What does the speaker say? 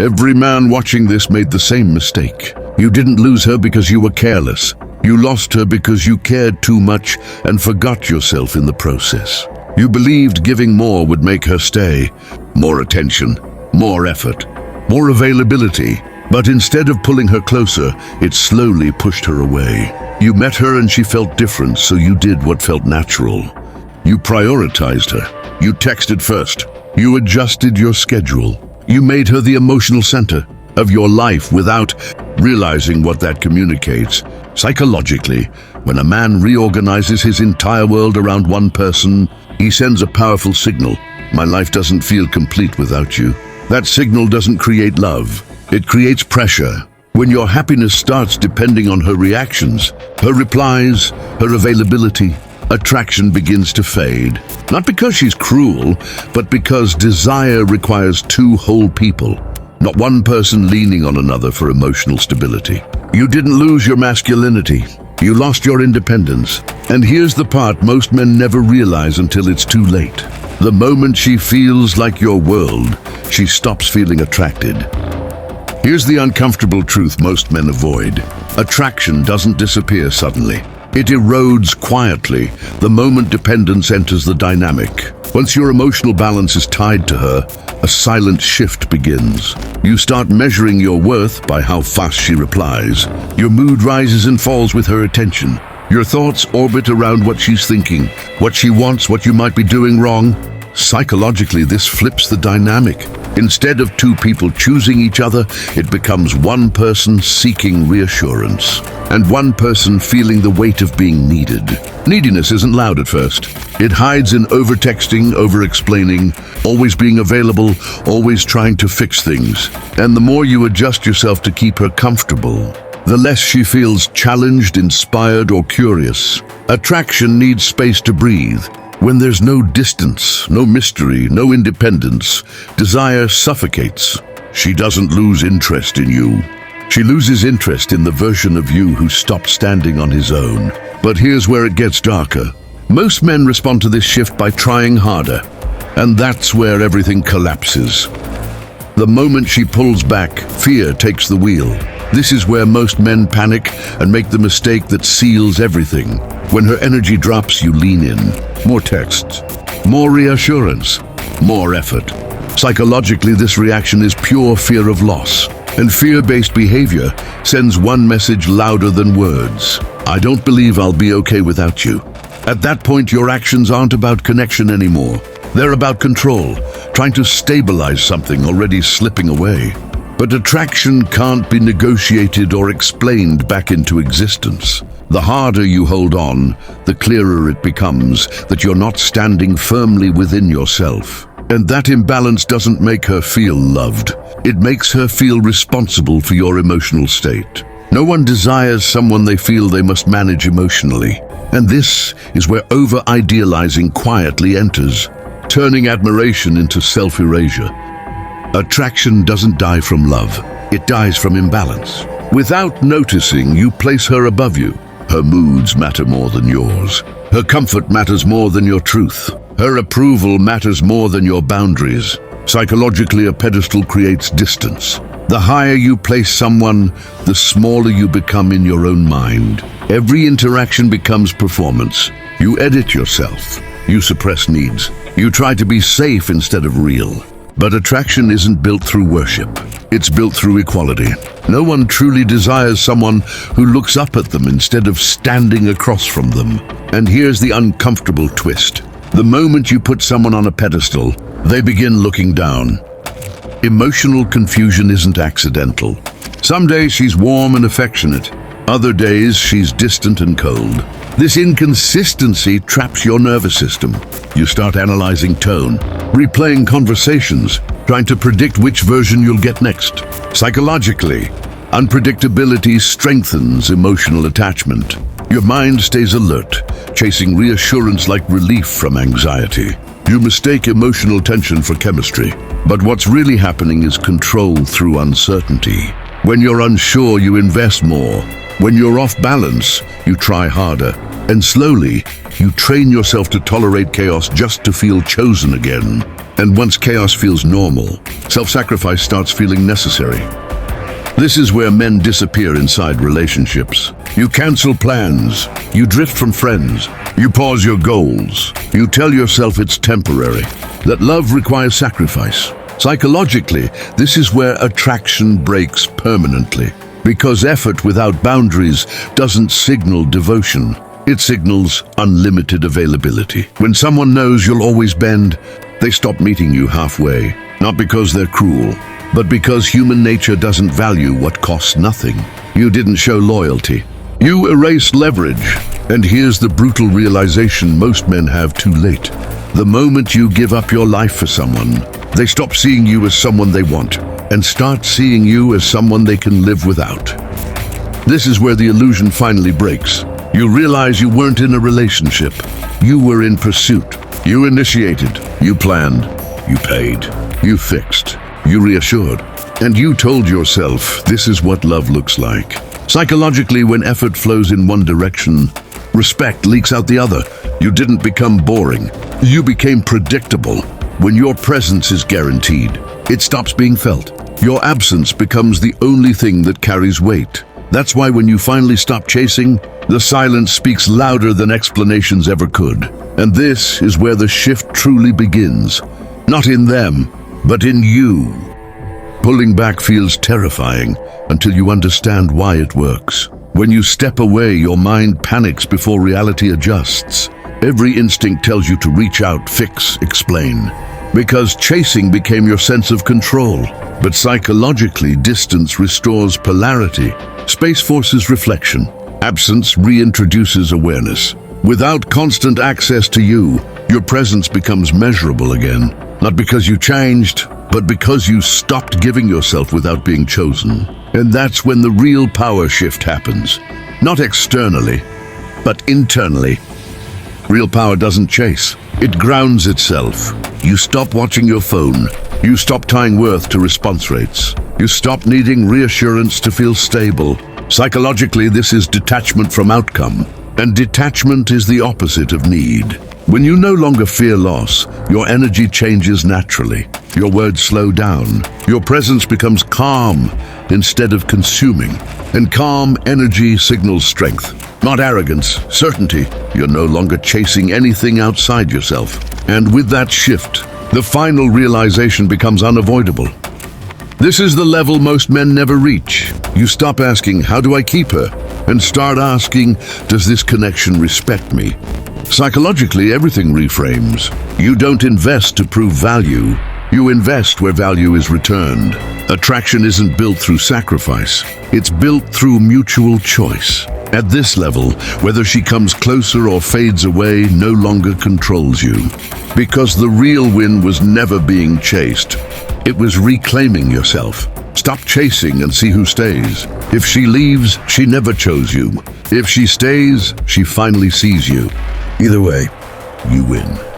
Every man watching this made the same mistake. You didn't lose her because you were careless. You lost her because you cared too much and forgot yourself in the process. You believed giving more would make her stay. More attention, more effort, more availability. But instead of pulling her closer, it slowly pushed her away. You met her and she felt different, so you did what felt natural. You prioritized her. You texted first. You adjusted your schedule. You made her the emotional center of your life without realizing what that communicates. Psychologically, when a man reorganizes his entire world around one person, he sends a powerful signal. My life doesn't feel complete without you. That signal doesn't create love. It creates pressure. When your happiness starts depending on her reactions, her replies, her availability, attraction begins to fade. Not because she's cruel, but because desire requires two whole people, not one person leaning on another for emotional stability. You didn't lose your masculinity. You lost your independence. And here's the part most men never realize until it's too late. The moment she feels like your world, she stops feeling attracted. Here's the uncomfortable truth most men avoid. Attraction doesn't disappear suddenly. It erodes quietly the moment dependence enters the dynamic. Once your emotional balance is tied to her, a silent shift begins. You start measuring your worth by how fast she replies. Your mood rises and falls with her attention. Your thoughts orbit around what she's thinking, what she wants, what you might be doing wrong. Psychologically, this flips the dynamic. Instead of two people choosing each other, it becomes one person seeking reassurance and one person feeling the weight of being needed. Neediness isn't loud at first. It hides in over-texting, over-explaining, always being available, always trying to fix things. And the more you adjust yourself to keep her comfortable, the less she feels challenged, inspired, or curious. Attraction needs space to breathe. When there's no distance, no mystery, no independence, desire suffocates. She doesn't lose interest in you. She loses interest in the version of you who stopped standing on his own. But here's where it gets darker. Most men respond to this shift by trying harder, and that's where everything collapses. The moment she pulls back, fear takes the wheel. This is where most men panic and make the mistake that seals everything. When her energy drops, you lean in. More texts, more reassurance, more effort. Psychologically, this reaction is pure fear of loss. And fear-based behavior sends one message louder than words. I don't believe I'll be okay without you. At that point, your actions aren't about connection anymore. They're about control, trying to stabilize something already slipping away. But attraction can't be negotiated or explained back into existence. The harder you hold on, the clearer it becomes that you're not standing firmly within yourself. And that imbalance doesn't make her feel loved. It makes her feel responsible for your emotional state. No one desires someone they feel they must manage emotionally. And this is where over-idealizing quietly enters, turning admiration into self-erasure. Attraction doesn't die from love. It dies from imbalance. Without noticing, you place her above you. Her moods matter more than yours. Her comfort matters more than your truth. Her approval matters more than your boundaries. Psychologically, a pedestal creates distance. The higher you place someone, the smaller you become in your own mind. Every interaction becomes performance. You edit yourself. You suppress needs. You try to be safe instead of real. But attraction isn't built through worship. It's built through equality. No one truly desires someone who looks up at them instead of standing across from them. And here's the uncomfortable twist. The moment you put someone on a pedestal, they begin looking down. Emotional confusion isn't accidental. Some days she's warm and affectionate. Other days she's distant and cold. This inconsistency traps your nervous system. You start analyzing tone, replaying conversations, trying to predict which version you'll get next. Psychologically, unpredictability strengthens emotional attachment. Your mind stays alert, chasing reassurance like relief from anxiety. You mistake emotional tension for chemistry, but what's really happening is control through uncertainty. When you're unsure, you invest more. When you're off balance, you try harder. And slowly, You train yourself to tolerate chaos just to feel chosen again. And once chaos feels normal, self-sacrifice starts feeling necessary. This is where men disappear inside relationships. You cancel plans. You drift from friends. You pause your goals. You tell yourself it's temporary, that love requires sacrifice. Psychologically, this is where attraction breaks permanently, because effort without boundaries doesn't signal devotion. It signals unlimited availability. When someone knows you'll always bend, they stop meeting you halfway, not because they're cruel, but because human nature doesn't value what costs nothing. You didn't show loyalty. You erased leverage. And here's the brutal realization most men have too late. The moment you give up your life for someone, they stop seeing you as someone they want and start seeing you as someone they can live without. This is where the illusion finally breaks. You realize you weren't in a relationship. You were in pursuit. You initiated. You planned. You paid. You fixed. You reassured. And you told yourself this is what love looks like. Psychologically, when effort flows in one direction, respect leaks out the other. You didn't become boring. You became predictable. When your presence is guaranteed, it stops being felt. Your absence becomes the only thing that carries weight. That's why when you finally stop chasing, the silence speaks louder than explanations ever could. And this is where the shift truly begins. Not in them, but in you. Pulling back feels terrifying until you understand why it works. When you step away, your mind panics before reality adjusts. Every instinct tells you to reach out, fix, explain. Because chasing became your sense of control. But psychologically, distance restores polarity. Space forces reflection. Absence reintroduces awareness. Without constant access to you, your presence becomes measurable again. Not because you changed, but because you stopped giving yourself without being chosen. And that's when the real power shift happens. Not externally, but internally. Real power doesn't chase. It grounds itself. You stop watching your phone. You stop tying worth to response rates. You stop needing reassurance to feel stable. Psychologically, this is detachment from outcome. And detachment is the opposite of need. When you no longer fear loss, your energy changes naturally. Your words slow down. Your presence becomes calm instead of consuming. And calm energy signals strength, not arrogance, certainty. You're no longer chasing anything outside yourself. And with that shift, the final realization becomes unavoidable. This is the level most men never reach. You stop asking, how do I keep her? And start asking, does this connection respect me? Psychologically, everything reframes. You don't invest to prove value. You invest where value is returned. Attraction isn't built through sacrifice. It's built through mutual choice. At this level, whether she comes closer or fades away no longer controls you. Because the real win was never being chased. It was reclaiming yourself. Stop chasing and see who stays. If she leaves, she never chose you. If she stays, she finally sees you. Either way, you win.